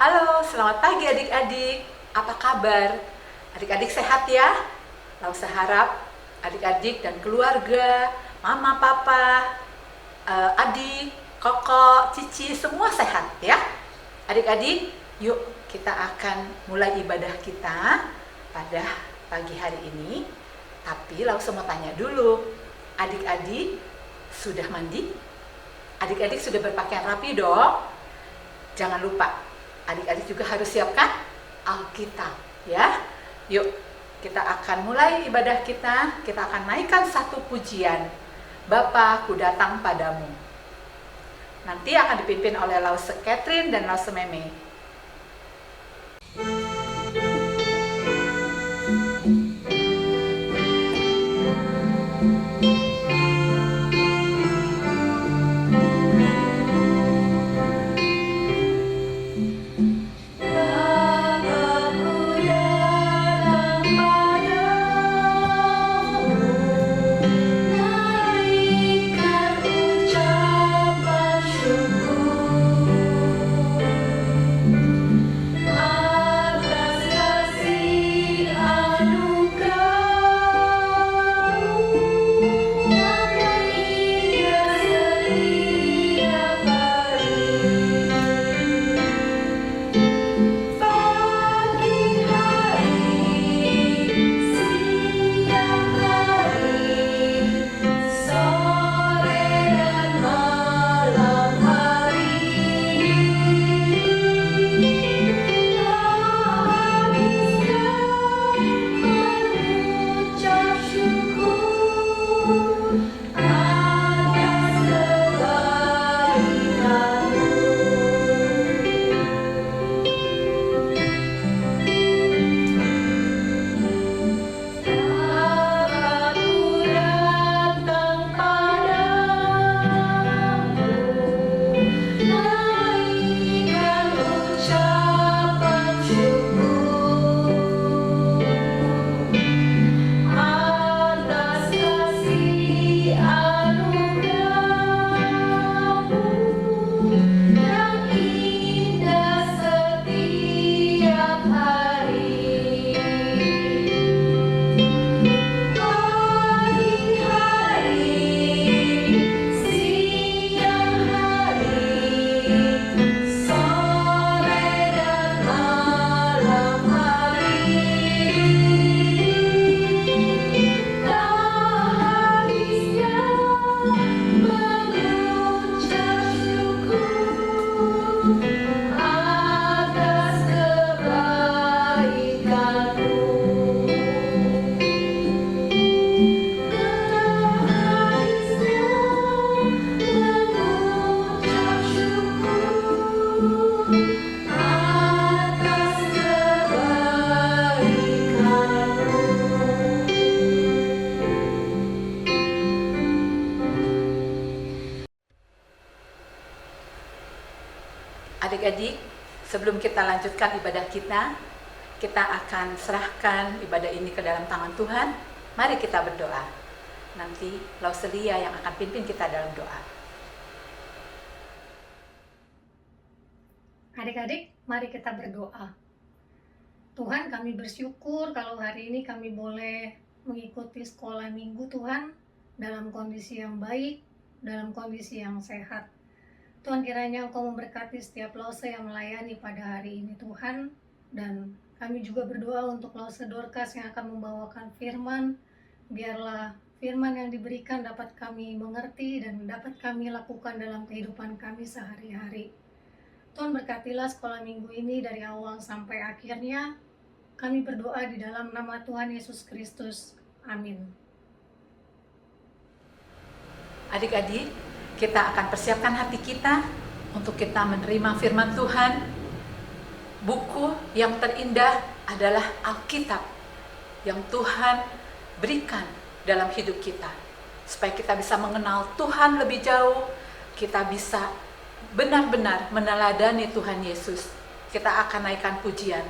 Halo, selamat pagi adik-adik. Apa kabar? Adik-adik sehat ya? Lalu saya harap adik-adik dan keluarga, mama, papa, adik, koko, cici, semua sehat ya. Adik-adik, yuk kita akan mulai ibadah kita pada pagi hari ini. Tapi lalu saya mau tanya dulu, adik-adik sudah mandi? Adik-adik sudah berpakaian rapi dong? Jangan lupa, adik-adik juga harus siapkan Alkitab ya. Yuk, kita akan mulai ibadah kita. Kita akan naikkan satu pujian, Bapa, ku datang padamu. Nanti akan dipimpin oleh Lause Catherine dan Lause Meme. Adik-adik, sebelum kita lanjutkan ibadah kita akan serahkan ibadah ini ke dalam tangan Tuhan. Mari kita berdoa. Nanti Lause Lia yang akan pimpin kita dalam doa. Adik-adik, mari kita berdoa. Tuhan, kami bersyukur kalau hari ini kami boleh mengikuti sekolah minggu Tuhan dalam kondisi yang baik, dalam kondisi yang sehat. Tuhan, kiranya Engkau memberkati setiap Lause yang melayani pada hari ini Tuhan. Dan kami juga berdoa untuk Lause Dorcas yang akan membawakan firman. Biarlah firman yang diberikan dapat kami mengerti dan dapat kami lakukan dalam kehidupan kami sehari-hari. Tuhan, berkatilah sekolah minggu ini dari awal sampai akhirnya. Kami berdoa di dalam nama Tuhan Yesus Kristus. Amin. Adik-adik, kita akan persiapkan hati kita untuk kita menerima firman Tuhan. Buku yang terindah adalah Alkitab yang Tuhan berikan dalam hidup kita. Supaya kita bisa mengenal Tuhan lebih jauh, kita bisa benar-benar meneladani Tuhan Yesus. Kita akan naikkan pujian.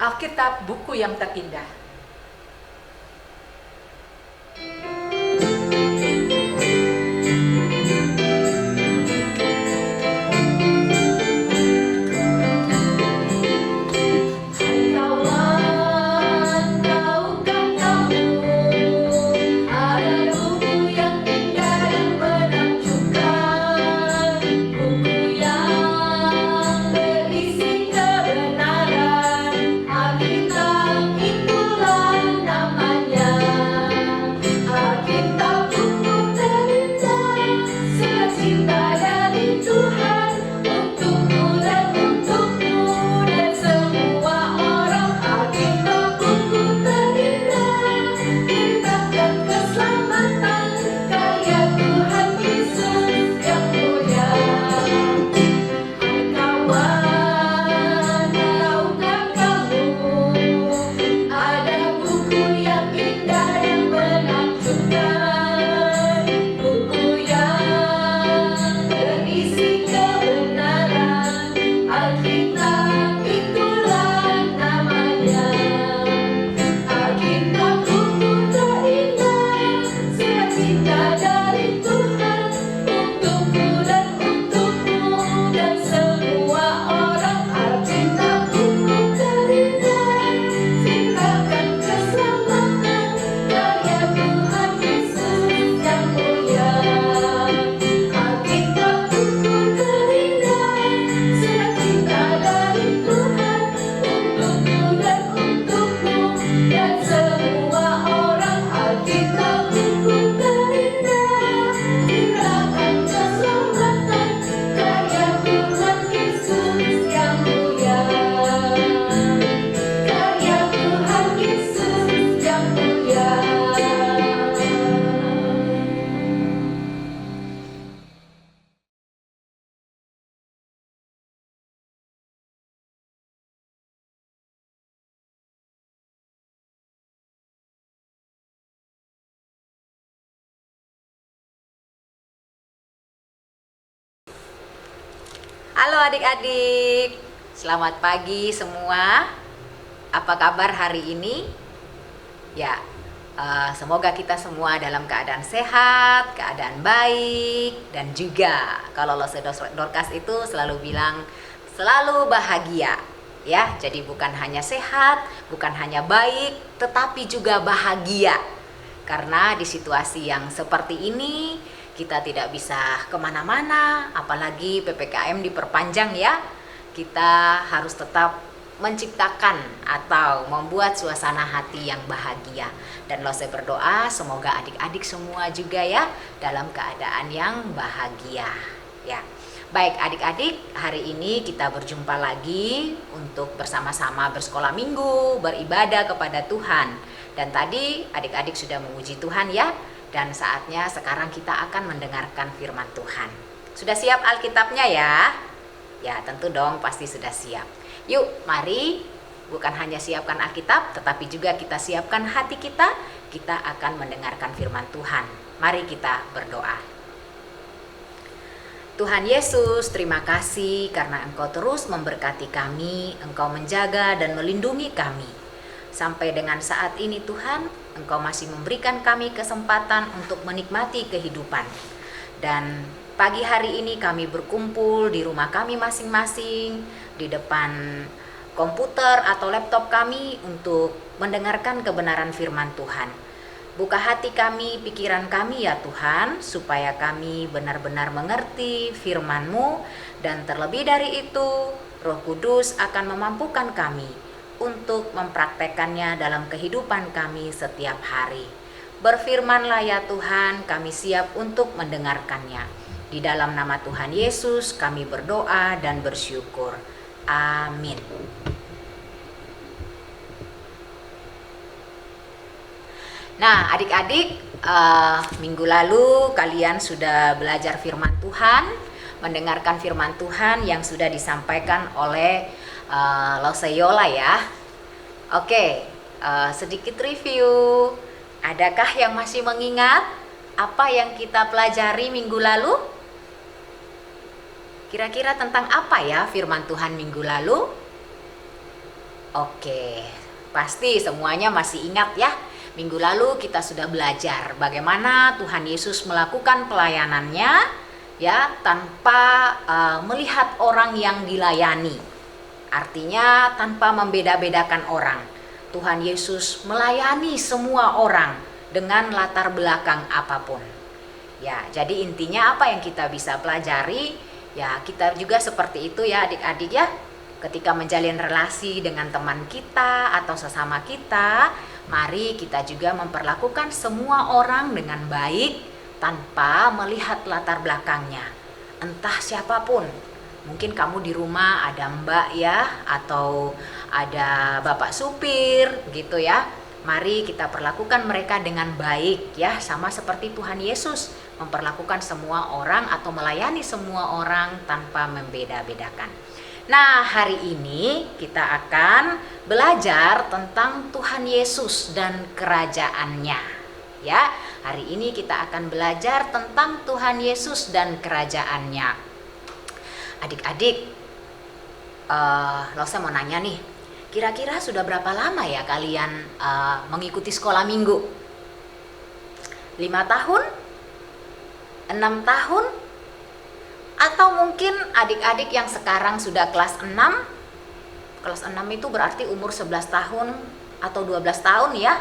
Alkitab, buku yang terindah. Halo adik-adik, selamat pagi semua. Apa kabar hari ini? Ya, semoga kita semua dalam keadaan sehat, keadaan baik, dan juga kalau Lose Dorcas itu selalu bilang selalu bahagia. Ya, jadi bukan hanya sehat, bukan hanya baik, tetapi juga bahagia. Karena di situasi yang seperti ini kita tidak bisa kemana-mana, apalagi PPKM diperpanjang ya. Kita harus tetap menciptakan atau membuat suasana hati yang bahagia. Dan Lose berdoa semoga adik-adik semua juga ya dalam keadaan yang bahagia ya. Baik adik-adik, hari ini kita berjumpa lagi untuk bersama-sama bersekolah minggu, beribadah kepada Tuhan. Dan tadi adik-adik sudah memuji Tuhan ya. Dan saatnya sekarang kita akan mendengarkan firman Tuhan. Sudah siap Alkitabnya ya? Ya tentu dong, pasti sudah siap. Yuk mari, bukan hanya siapkan Alkitab, tetapi juga kita siapkan hati kita. Kita akan mendengarkan firman Tuhan. Mari kita berdoa. Tuhan Yesus, terima kasih karena Engkau terus memberkati kami, Engkau menjaga dan melindungi kami. Sampai dengan saat ini Tuhan, Engkau masih memberikan kami kesempatan untuk menikmati kehidupan. Dan pagi hari ini kami berkumpul di rumah kami masing-masing, di depan komputer atau laptop kami untuk mendengarkan kebenaran firman Tuhan. Buka hati kami, pikiran kami ya Tuhan, supaya kami benar-benar mengerti firman-Mu, dan terlebih dari itu, Roh Kudus akan memampukan kami untuk mempraktekannya dalam kehidupan kami setiap hari. Berfirmanlah ya Tuhan, kami siap untuk mendengarkannya. Di dalam nama Tuhan Yesus kami berdoa dan bersyukur. Amin. Nah adik-adik, minggu lalu kalian sudah belajar firman Tuhan, mendengarkan firman Tuhan yang sudah disampaikan oleh Lose Yola ya. Oke, sedikit review. Adakah yang masih mengingat apa yang kita pelajari minggu lalu? Kira-kira tentang apa ya firman Tuhan minggu lalu? Oke, pasti semuanya masih ingat ya. Minggu lalu kita sudah belajar bagaimana Tuhan Yesus melakukan pelayanannya ya tanpa melihat orang yang dilayani. Artinya tanpa membeda-bedakan orang. Tuhan Yesus melayani semua orang dengan latar belakang apapun. Ya, jadi intinya apa yang kita bisa pelajari? Ya, kita juga seperti itu ya adik-adik ya. Ketika menjalin relasi dengan teman kita atau sesama kita, mari kita juga memperlakukan semua orang dengan baik tanpa melihat latar belakangnya. Entah siapapun. Mungkin kamu di rumah ada mbak ya, atau ada bapak supir gitu ya. Mari kita perlakukan mereka dengan baik ya, sama seperti Tuhan Yesus memperlakukan semua orang atau melayani semua orang tanpa membeda-bedakan. Nah hari ini kita akan belajar tentang Tuhan Yesus dan kerajaannya ya. Hari ini kita akan belajar tentang Tuhan Yesus dan kerajaannya. Adik-adik, Lose mau nanya nih, kira-kira sudah berapa lama ya kalian mengikuti sekolah minggu? 5 tahun? 6 tahun? Atau mungkin adik-adik yang sekarang sudah kelas 6? Kelas 6 itu berarti umur 11 tahun atau 12 tahun ya.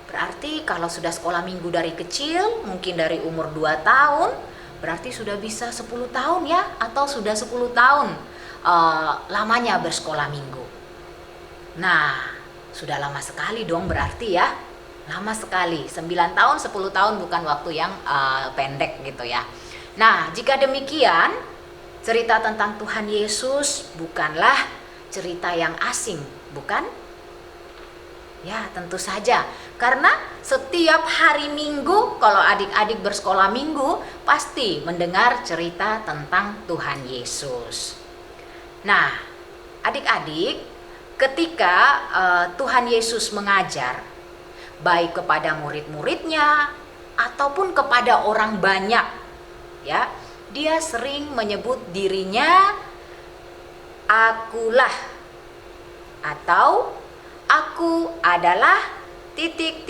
Berarti kalau sudah sekolah minggu dari kecil, mungkin dari umur 2 tahun, berarti sudah bisa 10 tahun ya, atau sudah 10 tahun lamanya bersekolah minggu. Nah, sudah lama sekali dong berarti ya. Lama sekali, 9 tahun, 10 tahun bukan waktu yang pendek gitu ya. Nah, jika demikian, cerita tentang Tuhan Yesus bukanlah cerita yang asing, bukan? Ya, tentu saja. Karena setiap hari Minggu, kalau adik-adik bersekolah Minggu, pasti mendengar cerita tentang Tuhan Yesus. Nah, adik-adik, ketika Tuhan Yesus mengajar, baik kepada murid-muridnya ataupun kepada orang banyak, ya, dia sering menyebut dirinya akulah, atau aku adalah titik.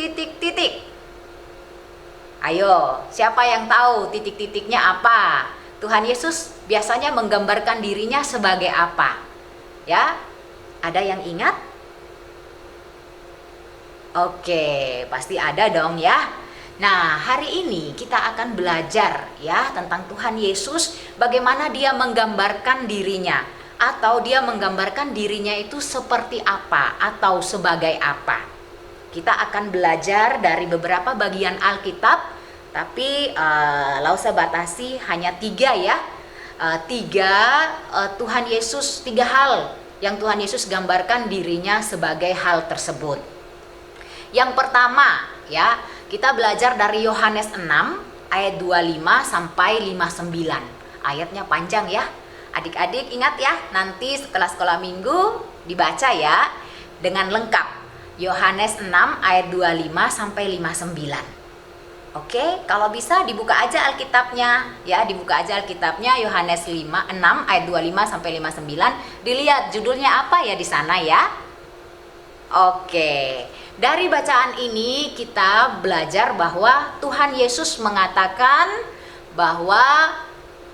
Ayo, siapa yang tahu titik-titiknya apa? Tuhan Yesus biasanya menggambarkan dirinya sebagai apa? Ya, ada yang ingat? Oke, pasti ada dong ya. Nah, hari ini kita akan belajar ya tentang Tuhan Yesus, bagaimana dia menggambarkan dirinya, atau dia menggambarkan dirinya itu seperti apa atau sebagai apa. Kita akan belajar dari beberapa bagian Alkitab, tapi Lause batasi hanya 3 ya. Tuhan Yesus, 3 hal yang Tuhan Yesus gambarkan dirinya sebagai hal tersebut. Yang pertama ya, kita belajar dari Yohanes 6 ayat 25 sampai 59. Ayatnya panjang ya. Adik-adik ingat ya, nanti setelah sekolah minggu dibaca ya dengan lengkap. Yohanes 6 ayat 25 sampai 59. Oke, kalau bisa dibuka aja Alkitabnya ya, dibuka aja Alkitabnya Yohanes 6 ayat 25 sampai 59. Dilihat judulnya apa ya di sana ya. Oke, dari bacaan ini kita belajar bahwa Tuhan Yesus mengatakan bahwa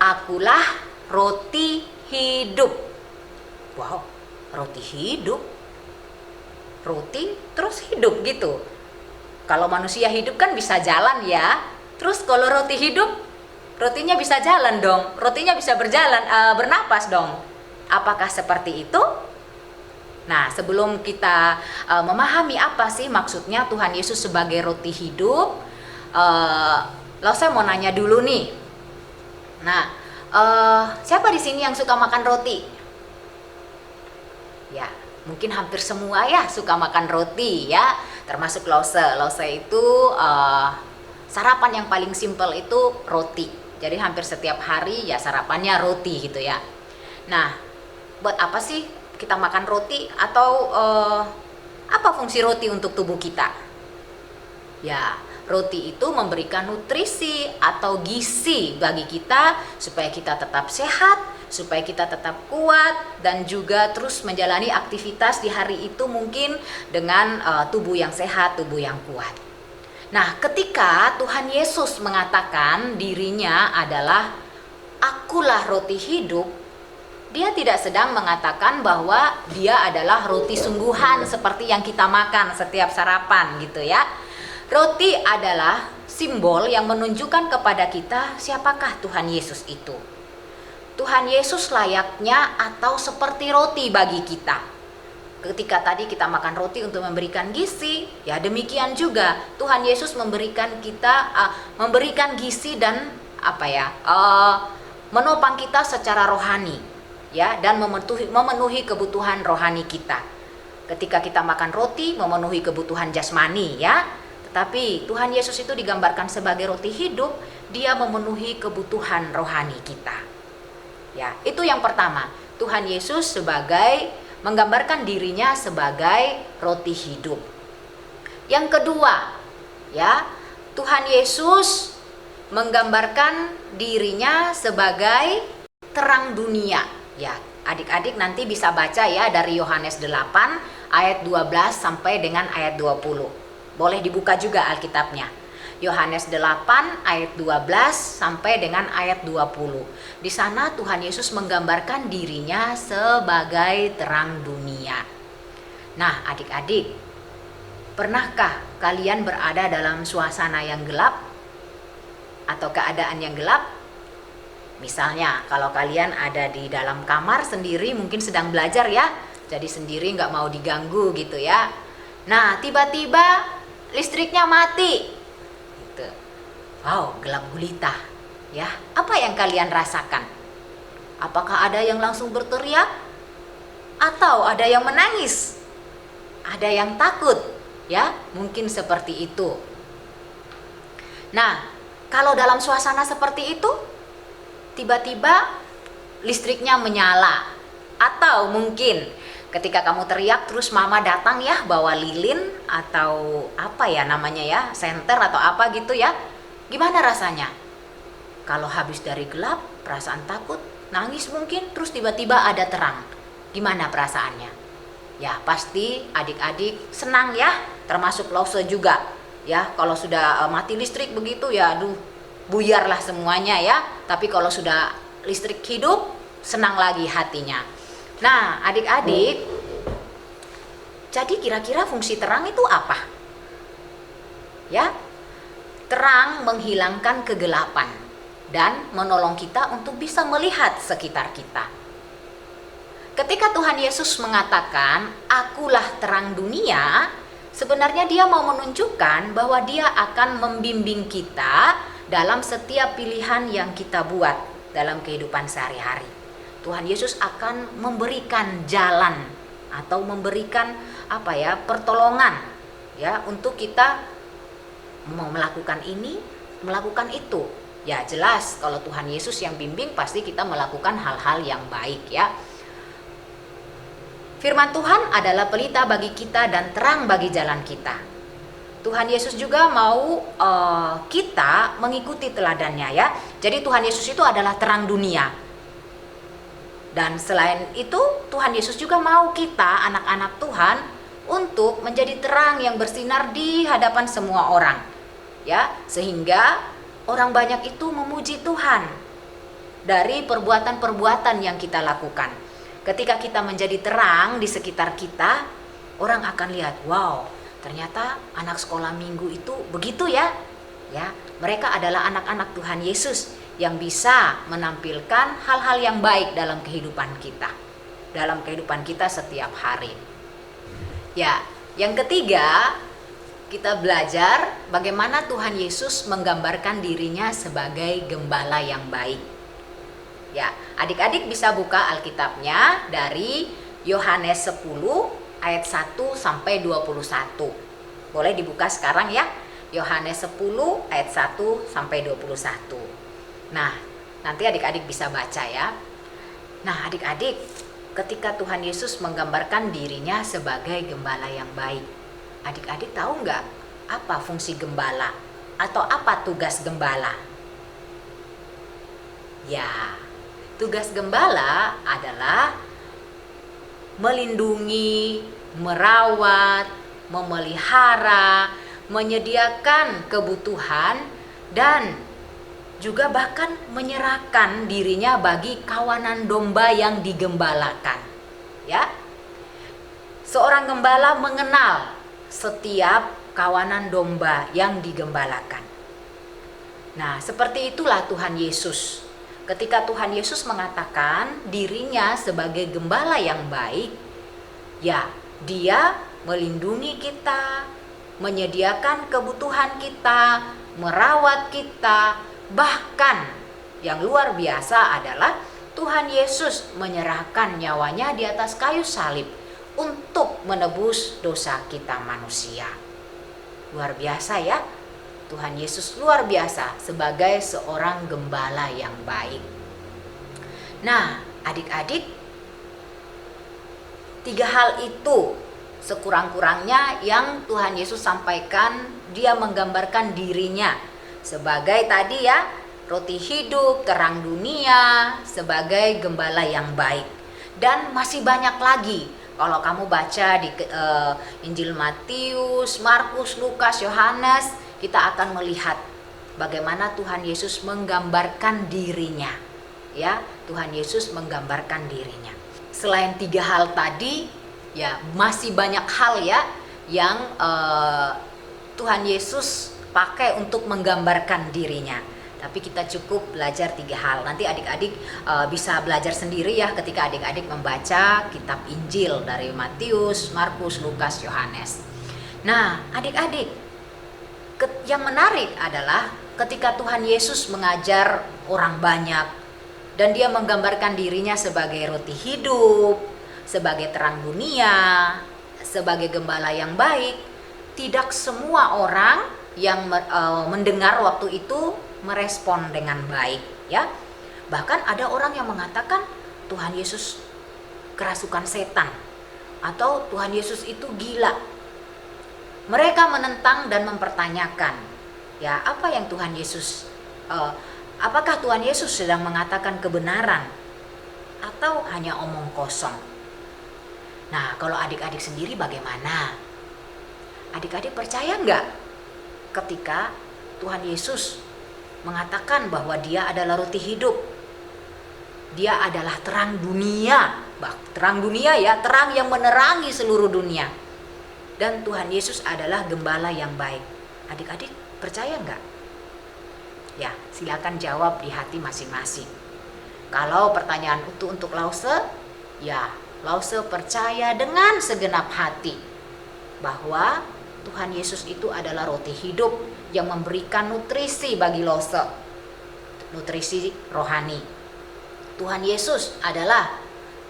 akulah roti hidup. Wow, roti hidup? Roti terus hidup gitu. Kalau manusia hidup kan bisa jalan ya. Terus kalau roti hidup, rotinya bisa jalan dong. Rotinya bisa berjalan, bernapas dong. Apakah seperti itu? Nah, sebelum kita memahami apa sih maksudnya Tuhan Yesus sebagai roti hidup, lalu saya mau nanya dulu nih. Nah, siapa di sini yang suka makan roti? Ya, mungkin hampir semua ya suka makan roti ya, termasuk Lause. Lause itu sarapan yang paling simpel itu roti. Jadi hampir setiap hari ya sarapannya roti gitu ya. Nah, buat apa sih kita makan roti, atau apa fungsi roti untuk tubuh kita? Ya, roti itu memberikan nutrisi atau gizi bagi kita supaya kita tetap sehat, supaya kita tetap kuat, dan juga terus menjalani aktivitas di hari itu mungkin dengan tubuh yang sehat, tubuh yang kuat. Nah, ketika Tuhan Yesus mengatakan dirinya adalah akulah roti hidup, dia tidak sedang mengatakan bahwa dia adalah roti sungguhan seperti yang kita makan setiap sarapan gitu ya. Roti adalah simbol yang menunjukkan kepada kita siapakah Tuhan Yesus itu. Tuhan Yesus layaknya atau seperti roti bagi kita. Ketika tadi kita makan roti untuk memberikan gizi, ya demikian juga Tuhan Yesus memberikan kita memberikan gizi dan menopang kita secara rohani, ya, dan memenuhi kebutuhan rohani kita. Ketika kita makan roti memenuhi kebutuhan jasmani ya, tetapi Tuhan Yesus itu digambarkan sebagai roti hidup, dia memenuhi kebutuhan rohani kita. Ya, itu yang pertama. Tuhan Yesus menggambarkan dirinya sebagai roti hidup. Yang kedua, ya, Tuhan Yesus menggambarkan dirinya sebagai terang dunia. Ya, adik-adik nanti bisa baca ya dari Yohanes 8 ayat 12 sampai dengan ayat 20. Boleh dibuka juga Alkitabnya. Yohanes 8 ayat 12 sampai dengan ayat 20. Di sana Tuhan Yesus menggambarkan dirinya sebagai terang dunia. Nah, adik-adik, pernahkah kalian berada dalam suasana yang gelap atau keadaan yang gelap? Misalnya, kalau kalian ada di dalam kamar sendiri, mungkin sedang belajar ya, jadi sendiri nggak mau diganggu gitu ya. Nah, tiba-tiba listriknya mati. Wow, gelap gulita ya. Apa yang kalian rasakan? Apakah ada yang langsung berteriak? Atau ada yang menangis? Ada yang takut? Ya, mungkin seperti itu. Nah, kalau dalam suasana seperti itu, tiba-tiba listriknya menyala. Atau mungkin ketika kamu teriak terus mama datang ya, bawa lilin atau apa ya namanya ya, senter atau apa gitu ya. Gimana rasanya? Kalau habis dari gelap, perasaan takut, nangis mungkin, terus tiba-tiba ada terang. Gimana perasaannya? Ya pasti adik-adik senang ya, termasuk Lause juga. Ya kalau sudah mati listrik begitu ya aduh buyarlah semuanya ya. Tapi kalau sudah listrik hidup, senang lagi hatinya. Nah adik-adik, jadi kira-kira fungsi terang itu apa? Ya, terang menghilangkan kegelapan dan menolong kita untuk bisa melihat sekitar kita. Ketika Tuhan Yesus mengatakan, "Akulah terang dunia," sebenarnya dia mau menunjukkan bahwa dia akan membimbing kita dalam setiap pilihan yang kita buat dalam kehidupan sehari-hari. Tuhan Yesus akan memberikan jalan atau memberikan pertolongan ya untuk kita mau melakukan ini, melakukan itu. Ya jelas kalau Tuhan Yesus yang bimbing pasti kita melakukan hal-hal yang baik ya. Firman Tuhan adalah pelita bagi kita dan terang bagi jalan kita. Tuhan Yesus juga mau kita mengikuti teladannya ya. Jadi Tuhan Yesus itu adalah terang dunia. Dan selain itu Tuhan Yesus juga mau kita anak-anak Tuhan untuk menjadi terang yang bersinar di hadapan semua orang. Ya, sehingga orang banyak itu memuji Tuhan dari perbuatan-perbuatan yang kita lakukan. Ketika kita menjadi terang di sekitar kita, orang akan lihat, wow, ternyata anak sekolah minggu itu begitu ya. Ya, mereka adalah anak-anak Tuhan Yesus yang bisa menampilkan hal-hal yang baik dalam kehidupan kita. Dalam kehidupan kita setiap hari. Ya, yang ketiga, kita belajar bagaimana Tuhan Yesus menggambarkan dirinya sebagai gembala yang baik. Ya, adik-adik bisa buka Alkitabnya dari Yohanes 10 ayat 1 sampai 21. Boleh dibuka sekarang ya. Yohanes 10 ayat 1 sampai 21. Nah, nanti adik-adik bisa baca ya. Nah, adik-adik, ketika Tuhan Yesus menggambarkan dirinya sebagai gembala yang baik, adik-adik tahu nggak apa fungsi gembala atau apa tugas gembala? Ya, tugas gembala adalah melindungi, merawat, memelihara, menyediakan kebutuhan dan juga bahkan menyerahkan dirinya bagi kawanan domba yang digembalakan. Ya. Seorang gembala mengenal setiap kawanan domba yang digembalakan. Nah, seperti itulah Tuhan Yesus. Ketika Tuhan Yesus mengatakan dirinya sebagai gembala yang baik, ya, dia melindungi kita, menyediakan kebutuhan kita, merawat kita, bahkan yang luar biasa adalah Tuhan Yesus menyerahkan nyawanya di atas kayu salib untuk menebus dosa kita manusia. Luar biasa ya, Tuhan Yesus luar biasa sebagai seorang gembala yang baik. Nah, adik-adik, 3 hal itu sekurang-kurangnya yang Tuhan Yesus sampaikan. Dia menggambarkan dirinya sebagai tadi ya, roti hidup, terang dunia, sebagai gembala yang baik. Dan masih banyak lagi. Kalau kamu baca di Injil Matius, Markus, Lukas, Yohanes, kita akan melihat bagaimana Tuhan Yesus menggambarkan dirinya. Ya, Tuhan Yesus menggambarkan dirinya. Selain 3 hal tadi, ya masih banyak hal ya yang Tuhan Yesus pakai untuk menggambarkan dirinya. Tapi kita cukup belajar 3 hal. Nanti adik-adik bisa belajar sendiri ya ketika adik-adik membaca kitab Injil dari Matius, Markus, Lukas, Yohanes. Nah, adik-adik, yang menarik adalah ketika Tuhan Yesus mengajar orang banyak dan dia menggambarkan dirinya sebagai roti hidup, sebagai terang dunia, sebagai gembala yang baik, tidak semua orang yang mendengar waktu itu merespon dengan baik ya. Bahkan ada orang yang mengatakan Tuhan Yesus kerasukan setan atau Tuhan Yesus itu gila. Mereka menentang dan mempertanyakan, ya apa yang Tuhan Yesus apakah Tuhan Yesus sedang mengatakan kebenaran atau hanya omong kosong? Nah, kalau adik-adik sendiri bagaimana? Adik-adik percaya nggak ketika Tuhan Yesus mengatakan bahwa dia adalah roti hidup? Dia adalah terang dunia. Terang dunia ya, terang yang menerangi seluruh dunia. Dan Tuhan Yesus adalah gembala yang baik. Adik-adik percaya nggak? Ya, silakan jawab di hati masing-masing. Kalau pertanyaan untuk Lause, ya, Lause percaya dengan segenap hati bahwa Tuhan Yesus itu adalah roti hidup yang memberikan nutrisi bagi Lause, nutrisi rohani. Tuhan Yesus adalah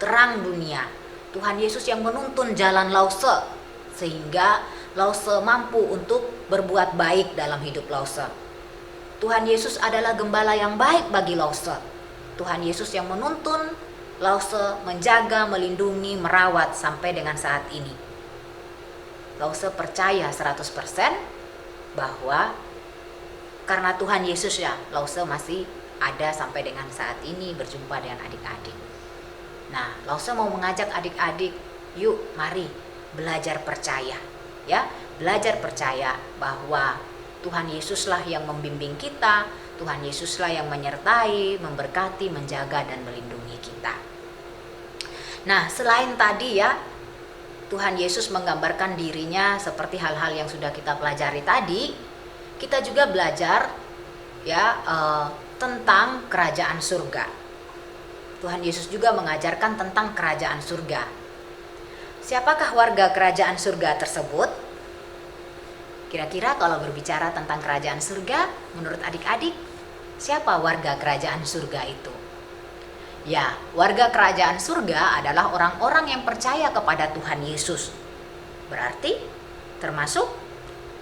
terang dunia. Tuhan Yesus yang menuntun jalan Lause sehingga Lause mampu untuk berbuat baik dalam hidup Lause. Tuhan Yesus adalah gembala yang baik bagi Lause. Tuhan Yesus yang menuntun Lause menjaga, melindungi, merawat sampai dengan saat ini. Lause percaya 100% bahwa karena Tuhan Yesus ya, Lause masih ada sampai dengan saat ini berjumpa dengan adik-adik. Nah, Lause mau mengajak adik-adik, yuk mari belajar percaya. Ya, belajar percaya bahwa Tuhan Yesuslah yang membimbing kita, Tuhan Yesuslah yang menyertai, memberkati, menjaga dan melindungi kita. Nah, selain tadi ya, Tuhan Yesus menggambarkan dirinya seperti hal-hal yang sudah kita pelajari tadi, kita juga belajar ya tentang kerajaan surga. Tuhan Yesus juga mengajarkan tentang kerajaan surga. Siapakah warga kerajaan surga tersebut? Kira-kira kalau berbicara tentang kerajaan surga, menurut adik-adik, siapa warga kerajaan surga itu? Ya, warga kerajaan surga adalah orang-orang yang percaya kepada Tuhan Yesus. Berarti termasuk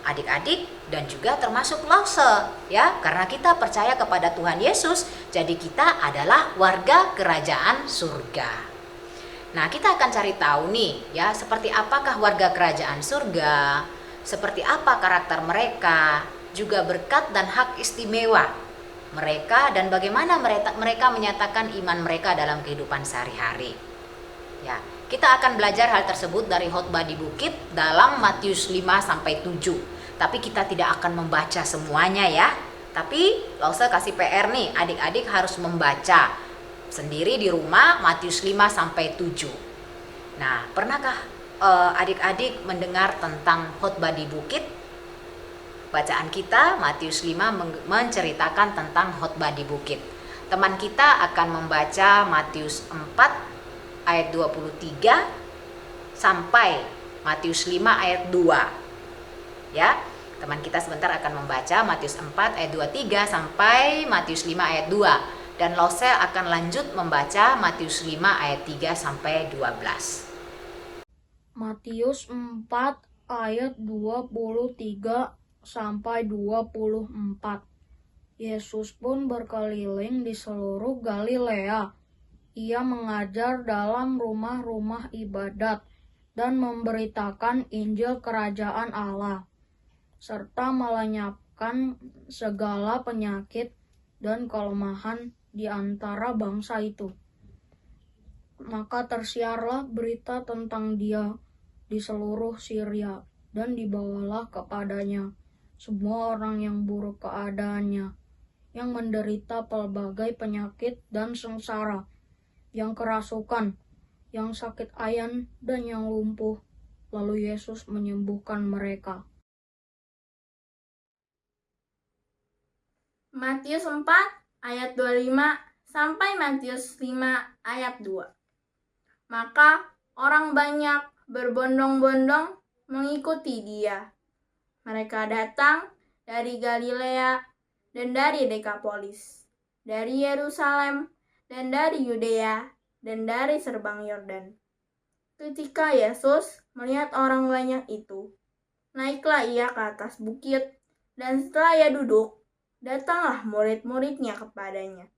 adik-adik dan juga termasuk Lause, ya, karena kita percaya kepada Tuhan Yesus, jadi kita adalah warga kerajaan surga. Nah, kita akan cari tahu nih, ya, seperti apakah warga kerajaan surga, seperti apa karakter mereka, juga berkat dan hak istimewa mereka dan bagaimana mereka menyatakan iman mereka dalam kehidupan sehari-hari. Ya, kita akan belajar hal tersebut dari khotbah di bukit dalam Matius 5 sampai 7. Tapi kita tidak akan membaca semuanya ya. Tapi Lause kasih PR nih, adik-adik harus membaca sendiri di rumah Matius 5 sampai 7. Nah, pernahkah adik-adik mendengar tentang khotbah di bukit? Bacaan kita Matius 5 menceritakan tentang khotbah di bukit. Teman kita akan membaca Matius 4 ayat 23 sampai Matius 5 ayat 2. Ya, teman kita sebentar akan membaca Matius 4 ayat 23 sampai Matius 5 ayat 2 dan Lause akan lanjut membaca Matius 5 ayat 3 sampai 12. Matius 4 ayat 23 sampai 24. Yesus pun berkeliling di seluruh Galilea. Ia mengajar dalam rumah-rumah ibadat dan memberitakan Injil Kerajaan Allah, serta melenyapkan segala penyakit dan kelemahan di antara bangsa itu. Maka tersiarlah berita tentang Dia di seluruh Syria, dan dibawalah kepadanya semua orang yang buruk keadaannya, yang menderita pelbagai penyakit dan sengsara, yang kerasukan, yang sakit ayan, dan yang lumpuh. Lalu Yesus menyembuhkan mereka. Matius 4 ayat 25 sampai Matius 5 ayat 2. Maka orang banyak berbondong-bondong mengikuti Dia. Mereka datang dari Galilea dan dari Dekapolis, dari Yerusalem dan dari Yudea dan dari seberang Yordan. Ketika Yesus melihat orang banyak itu, naiklah Ia ke atas bukit, dan setelah Ia duduk, datanglah murid-muridnya kepadanya.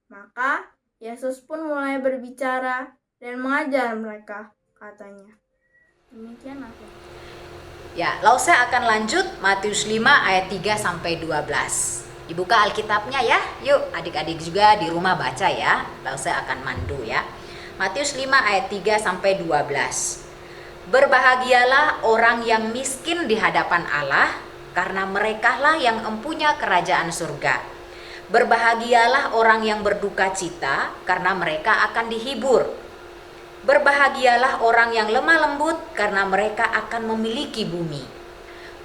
Maka Yesus pun mulai berbicara dan mengajar mereka, katanya. Demikian aku. Ya, Lause akan lanjut Matius 5 ayat 3 sampai 12. Dibuka Alkitabnya ya. Yuk, adik-adik juga di rumah baca ya. Lause akan mandu ya. Matius 5 ayat 3 sampai 12. Berbahagialah orang yang miskin di hadapan Allah, karena merekalah yang empunya kerajaan surga. Berbahagialah orang yang berduka cita, karena mereka akan dihibur. Berbahagialah orang yang lemah lembut, karena mereka akan memiliki bumi.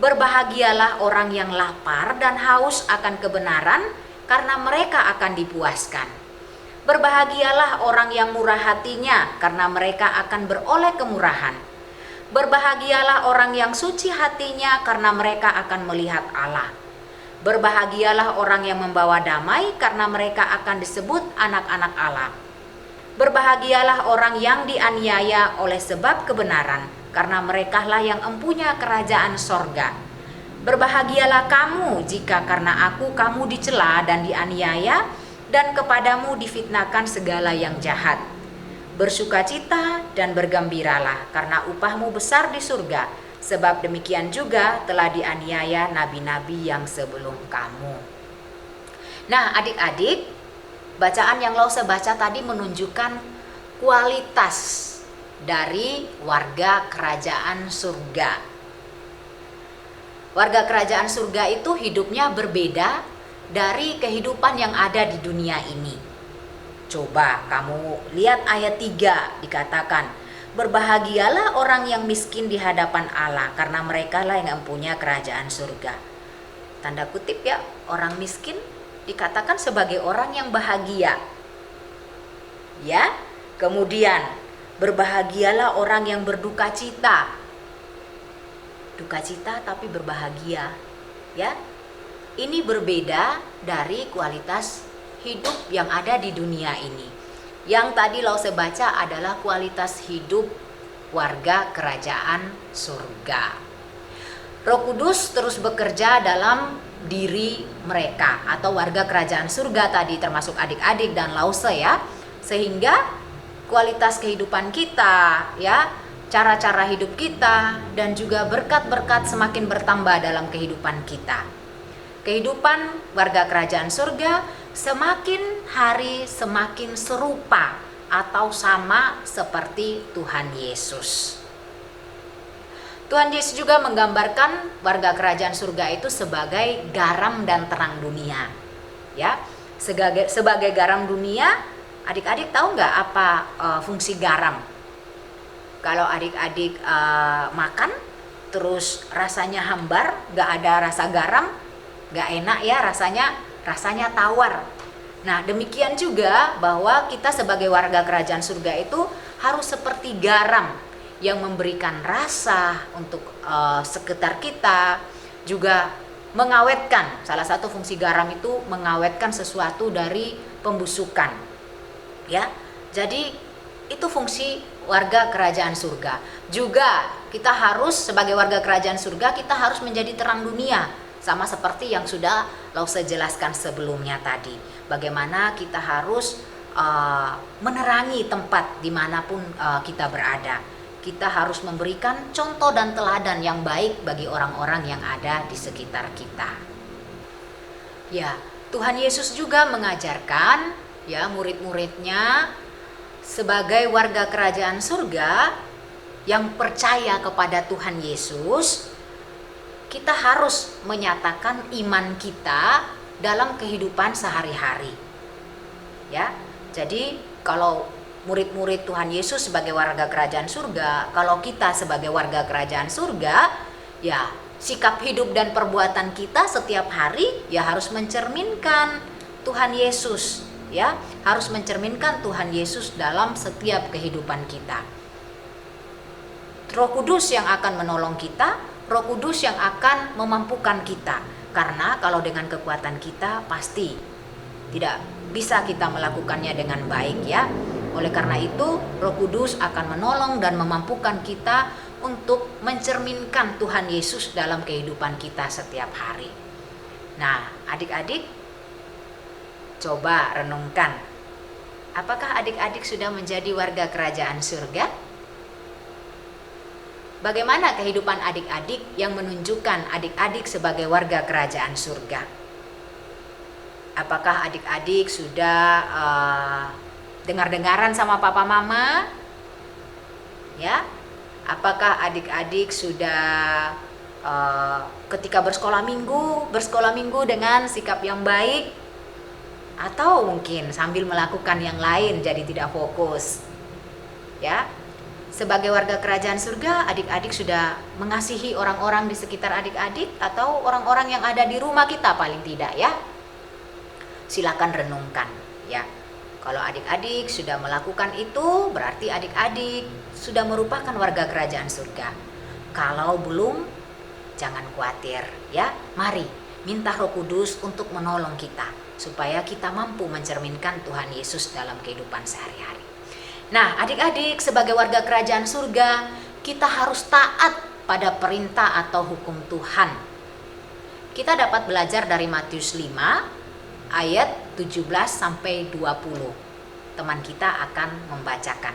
Berbahagialah orang yang lapar dan haus akan kebenaran, karena mereka akan dipuaskan. Berbahagialah orang yang murah hatinya, karena mereka akan beroleh kemurahan. Berbahagialah orang yang suci hatinya, karena mereka akan melihat Allah. Berbahagialah orang yang membawa damai, karena mereka akan disebut anak-anak Allah. Berbahagialah orang yang dianiaya oleh sebab kebenaran, karena merekalah yang empunya kerajaan sorga. Berbahagialah kamu jika karena aku kamu dicela dan dianiaya, dan kepadamu difitnahkan segala yang jahat. Bersukacita dan bergembiralah, karena upahmu besar di surga, sebab demikian juga telah dianiaya nabi-nabi yang sebelum kamu. Nah, adik-adik, bacaan yang Lause baca tadi menunjukkan kualitas dari warga kerajaan surga. Warga kerajaan surga itu hidupnya berbeda dari kehidupan yang ada di dunia ini. Coba kamu lihat ayat 3, dikatakan, berbahagialah orang yang miskin di hadapan Allah, karena mereka lah yang mempunyai kerajaan surga. Tanda kutip ya, orang miskin dikatakan sebagai orang yang bahagia. Ya, kemudian berbahagialah orang yang berduka cita. Duka cita tapi berbahagia. Ya, ini berbeda dari kualitas hidup yang ada di dunia ini. Yang tadi Lause baca adalah kualitas hidup warga kerajaan surga. Roh Kudus terus bekerja dalam diri mereka atau warga kerajaan surga tadi, termasuk adik-adik dan Lause ya, sehingga kualitas kehidupan kita ya, cara-cara hidup kita dan juga berkat-berkat semakin bertambah dalam kehidupan kita. Kehidupan warga kerajaan surga semakin hari semakin serupa atau sama seperti Tuhan Yesus. Tuhan Yesus juga menggambarkan warga kerajaan surga itu sebagai garam dan terang dunia. Ya, sebagai garam dunia, adik-adik tahu nggak apa fungsi garam? Kalau adik-adik makan terus rasanya hambar, nggak ada rasa garam, nggak enak ya rasanya tawar. Nah, demikian juga bahwa kita sebagai warga kerajaan surga itu harus seperti garam yang memberikan rasa untuk sekitar kita, juga mengawetkan. Salah satu fungsi garam itu mengawetkan sesuatu dari pembusukan. Ya. Jadi itu fungsi warga kerajaan surga. Juga kita harus sebagai warga kerajaan surga, kita harus menjadi terang dunia. Sama seperti yang sudah Lause jelaskan sebelumnya tadi. Bagaimana kita harus menerangi tempat dimanapun kita berada. Kita harus memberikan contoh dan teladan yang baik bagi orang-orang yang ada di sekitar kita. Ya, Tuhan Yesus juga mengajarkan ya murid-muridnya sebagai warga kerajaan surga yang percaya kepada Tuhan Yesus. Kita harus menyatakan iman kita dalam kehidupan sehari-hari. Ya. Jadi kalau murid-murid Tuhan Yesus sebagai warga kerajaan surga, kalau kita sebagai warga kerajaan surga, ya sikap hidup dan perbuatan kita setiap hari ya harus mencerminkan Tuhan Yesus, ya, harus mencerminkan Tuhan Yesus dalam setiap kehidupan kita. Roh Kudus yang akan menolong kita, Roh Kudus yang akan memampukan kita. Karena kalau dengan kekuatan kita pasti tidak bisa kita melakukannya dengan baik ya. Oleh karena itu, Roh Kudus akan menolong dan memampukan kita untuk mencerminkan Tuhan Yesus dalam kehidupan kita setiap hari. Nah, adik-adik coba renungkan. Apakah adik-adik sudah menjadi warga kerajaan surga? Bagaimana kehidupan adik-adik yang menunjukkan adik-adik sebagai warga kerajaan surga? Apakah adik-adik sudah dengar-dengaran sama papa mama? Ya, Apakah adik-adik sudah ketika bersekolah minggu dengan sikap yang baik, atau mungkin sambil melakukan yang lain jadi tidak fokus? Ya. Sebagai warga kerajaan surga, adik-adik sudah mengasihi orang-orang di sekitar adik-adik atau orang-orang yang ada di rumah kita paling tidak ya. Silakan renungkan ya. Kalau adik-adik sudah melakukan itu, berarti adik-adik sudah merupakan warga kerajaan surga. Kalau belum, jangan khawatir ya. Mari minta Roh Kudus untuk menolong kita supaya kita mampu mencerminkan Tuhan Yesus dalam kehidupan sehari-hari. Nah, adik-adik sebagai warga kerajaan surga, kita harus taat pada perintah atau hukum Tuhan. Kita dapat belajar dari Matius 5 ayat 17 sampai 20. Teman kita akan membacakan.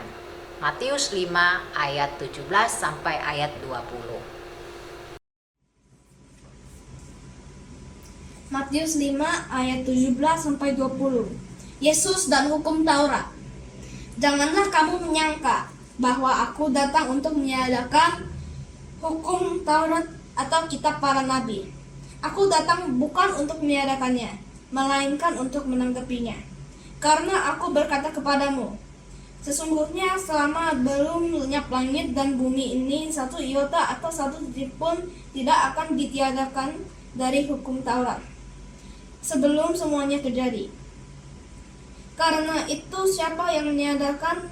Matius 5 ayat 17 sampai ayat 20. Matius 5 ayat 17 sampai 20. Yesus dan hukum Taurat. Janganlah kamu menyangka bahwa aku datang untuk meniadakan hukum Taurat atau kitab para nabi. Aku datang bukan untuk meniadakannya, melainkan untuk menanggapinya. Karena aku berkata kepadamu, sesungguhnya selama belum lenyap langit dan bumi ini, satu iota atau satu titik pun tidak akan ditiadakan dari hukum Taurat sebelum semuanya terjadi. Karena itu siapa yang meniadakan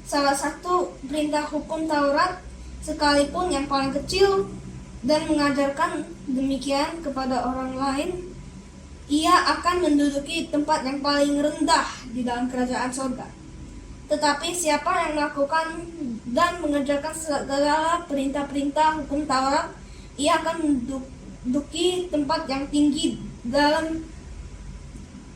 salah satu perintah hukum Taurat, sekalipun yang paling kecil, dan mengajarkan demikian kepada orang lain, ia akan menduduki tempat yang paling rendah di dalam kerajaan surga. Tetapi siapa yang melakukan dan mengerjakan segala perintah-perintah hukum Taurat, ia akan menduduki tempat yang tinggi dalam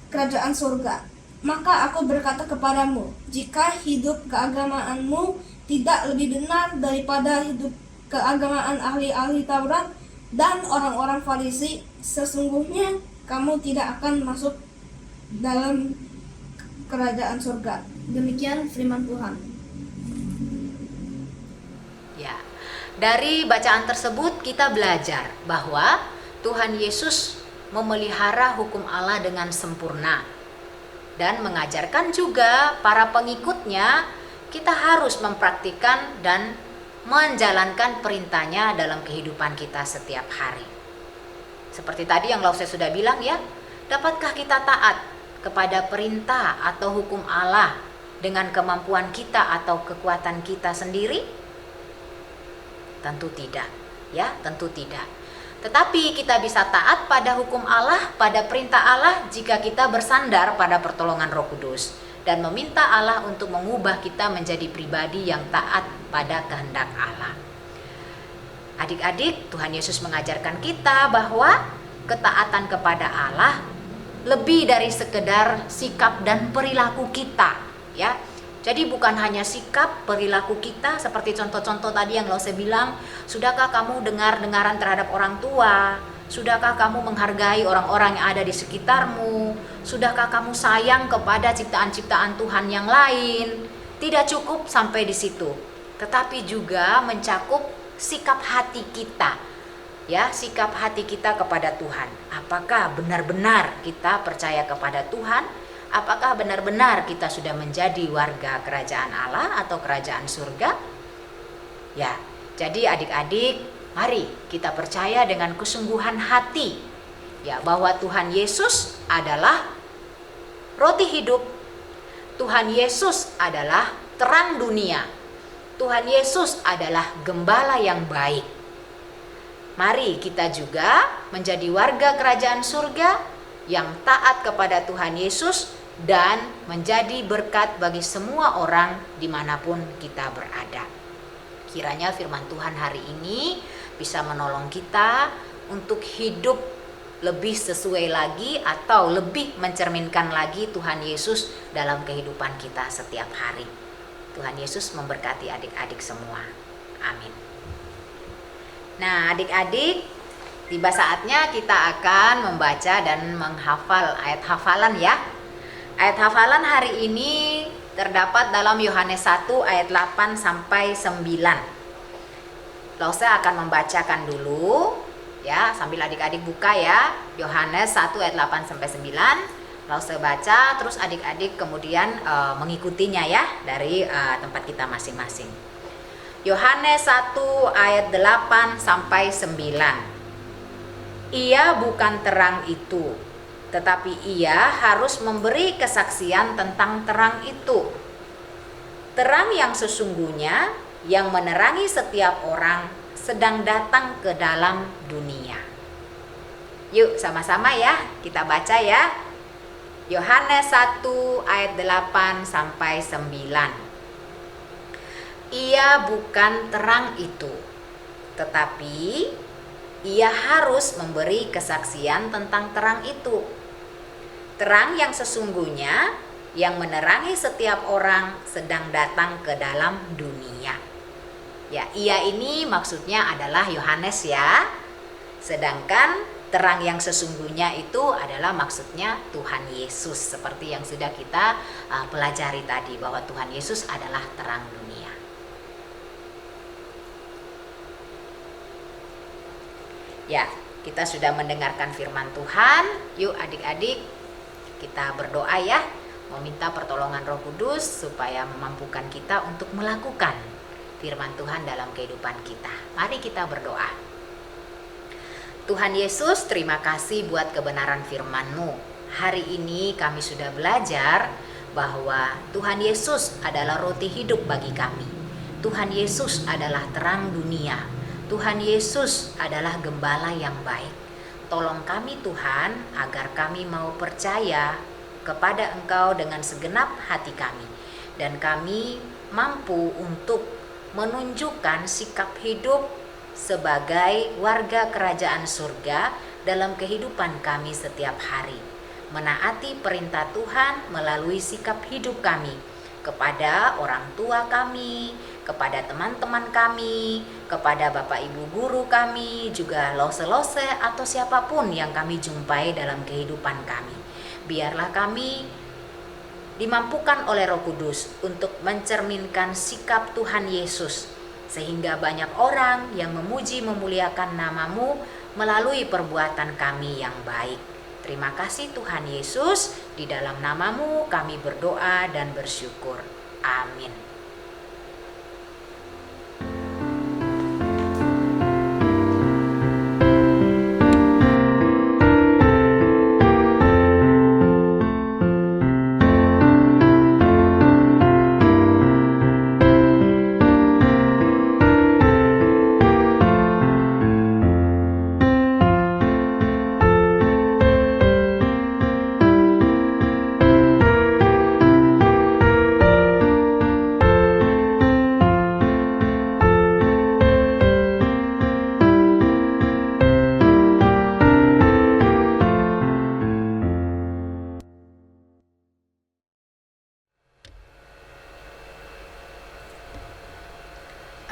kerajaan surga. Maka aku berkata kepadamu, jika hidup keagamaanmu tidak lebih benar daripada hidup keagamaan ahli-ahli Taurat dan orang-orang Farisi, sesungguhnya kamu tidak akan masuk dalam kerajaan surga. Demikian firman Tuhan. Ya. Dari bacaan tersebut kita belajar bahwa Tuhan Yesus memelihara hukum Allah dengan sempurna. Dan mengajarkan juga para pengikutnya, kita harus mempraktikkan dan menjalankan perintahnya dalam kehidupan kita setiap hari. Seperti tadi yang saya sudah bilang ya, dapatkah kita taat kepada perintah atau hukum Allah dengan kemampuan kita atau kekuatan kita sendiri? Tentu tidak, ya, tentu tidak. Tetapi kita bisa taat pada hukum Allah, pada perintah Allah jika kita bersandar pada pertolongan Roh Kudus dan meminta Allah untuk mengubah kita menjadi pribadi yang taat pada kehendak Allah. Adik-adik, Tuhan Yesus mengajarkan kita bahwa ketaatan kepada Allah lebih dari sekedar sikap dan perilaku kita, ya. Jadi bukan hanya sikap, perilaku kita seperti contoh-contoh tadi yang saya bilang, sudahkah kamu dengar-dengaran terhadap orang tua? Sudahkah kamu menghargai orang-orang yang ada di sekitarmu? Sudahkah kamu sayang kepada ciptaan-ciptaan Tuhan yang lain? Tidak cukup sampai di situ, tetapi juga mencakup sikap hati kita. Ya, sikap hati kita kepada Tuhan. Apakah benar-benar kita percaya kepada Tuhan? Apakah benar-benar kita sudah menjadi warga kerajaan Allah atau kerajaan surga? Ya, jadi adik-adik, mari kita percaya dengan kesungguhan hati ya bahwa Tuhan Yesus adalah roti hidup. Tuhan Yesus adalah terang dunia. Tuhan Yesus adalah gembala yang baik. Mari kita juga menjadi warga kerajaan surga yang taat kepada Tuhan Yesus dan menjadi berkat bagi semua orang dimanapun kita berada. Kiranya firman Tuhan hari ini bisa menolong kita untuk hidup lebih sesuai lagi atau lebih mencerminkan lagi Tuhan Yesus dalam kehidupan kita setiap hari. Tuhan Yesus memberkati adik-adik semua. Amin. Nah, adik-adik, tiba saatnya kita akan membaca dan menghafal ayat hafalan ya. Ayat hafalan hari ini terdapat dalam Yohanes 1 ayat 8 sampai 9. Lause akan membacakan dulu ya, sambil adik-adik buka ya, Yohanes 1 ayat 8 sampai 9. Lause baca, terus adik-adik kemudian mengikutinya ya dari tempat kita masing-masing. Yohanes 1 ayat 8 sampai 9. Ia bukan terang itu, tetapi ia harus memberi kesaksian tentang terang itu. Terang yang sesungguhnya yang menerangi setiap orang sedang datang ke dalam dunia. Yuk sama-sama ya, kita baca ya. Yohanes 1 ayat 8 sampai 9. Ia bukan terang itu, tetapi ia harus memberi kesaksian tentang terang itu. Terang yang sesungguhnya yang menerangi setiap orang sedang datang ke dalam dunia. Ya, ia ini maksudnya adalah Yohanes ya. Sedangkan terang yang sesungguhnya itu adalah maksudnya Tuhan Yesus, seperti yang sudah kita pelajari tadi, bahwa Tuhan Yesus adalah terang dunia. Ya, kita sudah mendengarkan firman Tuhan. Yuk adik-adik, kita berdoa ya, meminta pertolongan Roh Kudus supaya memampukan kita untuk melakukan firman Tuhan dalam kehidupan kita. Mari kita berdoa. Tuhan Yesus, terima kasih buat kebenaran firman-Mu. Hari ini kami sudah belajar bahwa Tuhan Yesus adalah roti hidup bagi kami. Tuhan Yesus adalah terang dunia. Tuhan Yesus adalah gembala yang baik. Tolong kami Tuhan, agar kami mau percaya kepada Engkau dengan segenap hati kami. Dan kami mampu untuk menunjukkan sikap hidup sebagai warga kerajaan surga dalam kehidupan kami setiap hari. Menaati perintah Tuhan melalui sikap hidup kami kepada orang tua kami, kepada teman-teman kami, kepada Bapak Ibu guru kami, juga lose-lose atau siapapun yang kami jumpai dalam kehidupan kami. Biarlah kami dimampukan oleh Roh Kudus untuk mencerminkan sikap Tuhan Yesus, sehingga banyak orang yang memuji memuliakan nama-Mu melalui perbuatan kami yang baik. Terima kasih Tuhan Yesus, di dalam nama-Mu kami berdoa dan bersyukur. Amin.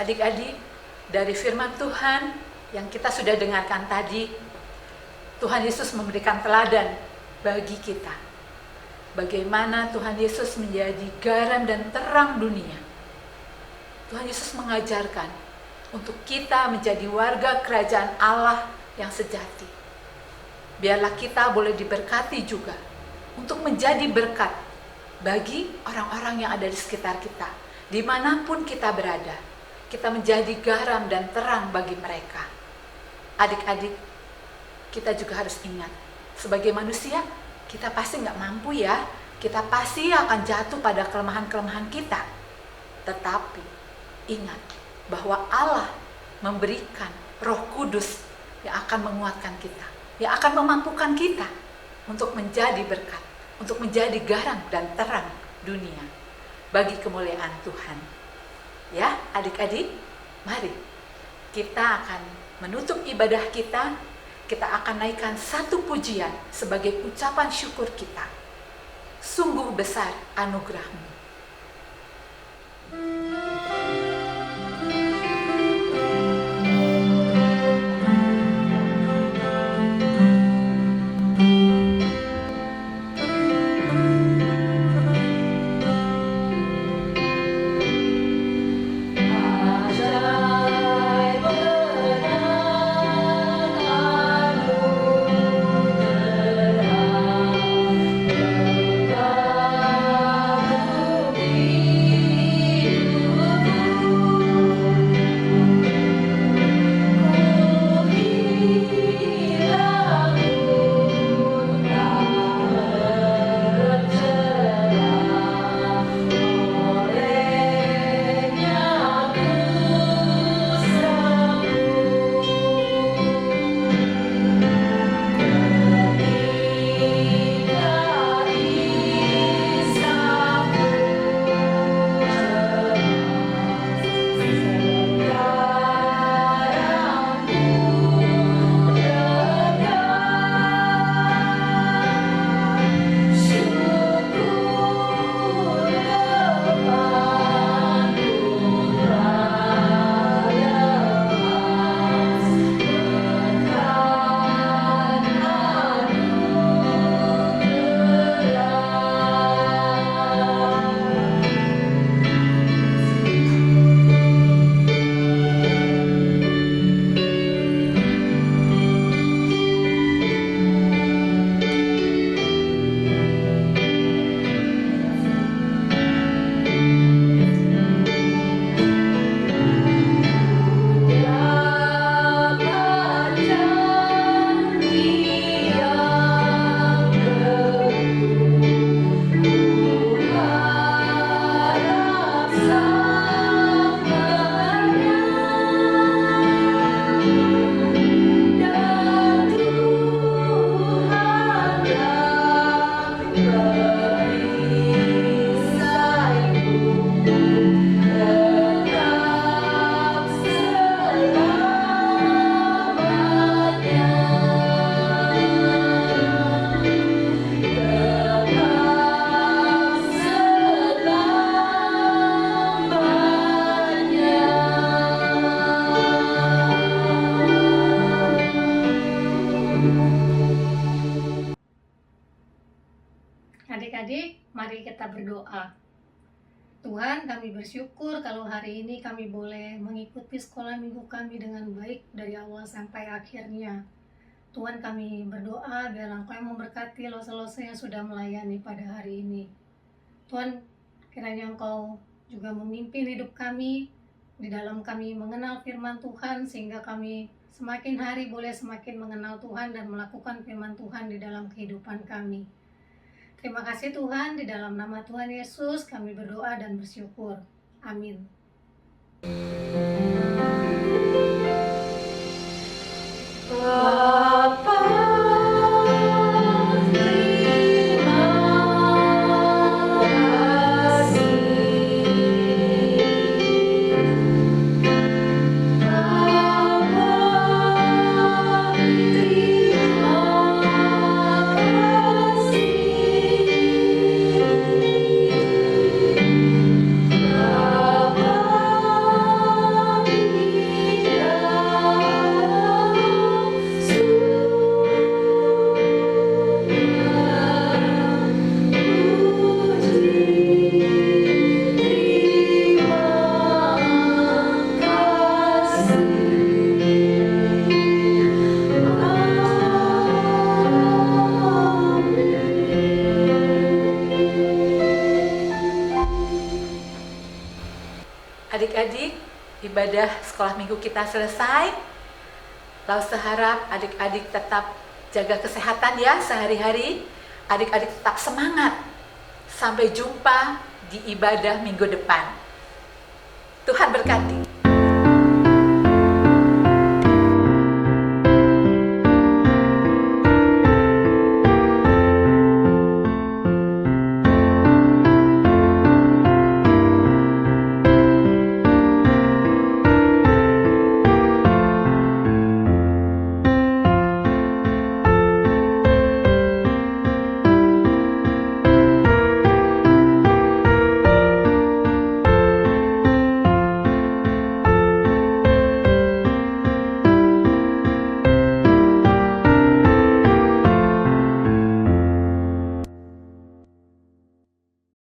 Adik-adik, dari firman Tuhan yang kita sudah dengarkan tadi, Tuhan Yesus memberikan teladan bagi kita. Bagaimana Tuhan Yesus menjadi garam dan terang dunia. Tuhan Yesus mengajarkan untuk kita menjadi warga kerajaan Allah yang sejati. Biarlah kita boleh diberkati juga untuk menjadi berkat bagi orang-orang yang ada di sekitar kita. Dimanapun kita berada, kita menjadi garam dan terang bagi mereka. Adik-adik, kita juga harus ingat, sebagai manusia, kita pasti nggak mampu ya. Kita pasti akan jatuh pada kelemahan-kelemahan kita. Tetapi, ingat bahwa Allah memberikan Roh Kudus yang akan menguatkan kita, yang akan memampukan kita untuk menjadi berkat, untuk menjadi garam dan terang dunia bagi kemuliaan Tuhan. Ya, adik-adik, mari kita akan menutup ibadah kita. Kita akan naikkan satu pujian sebagai ucapan syukur kita. Sungguh besar anugerah-Mu. Ajaib kita berdoa. Tuhan, kami bersyukur kalau hari ini kami boleh mengikuti sekolah minggu kami dengan baik dari awal sampai akhirnya. Tuhan, kami berdoa biar Engkau yang memberkati lose-lose yang sudah melayani pada hari ini. Tuhan, kiranya Engkau juga memimpin hidup kami di dalam kami mengenal firman Tuhan, sehingga kami semakin hari boleh semakin mengenal Tuhan dan melakukan firman Tuhan di dalam kehidupan kami. Terima kasih Tuhan, di dalam nama Tuhan Yesus kami berdoa dan bersyukur. Amin. Bapa, terima kasih. Bapa, terima Adik-adik, ibadah sekolah minggu kita selesai. Lalu seharap adik-adik tetap jaga kesehatan ya sehari-hari. Adik-adik tetap semangat. Sampai jumpa di ibadah minggu depan. Tuhan berkati.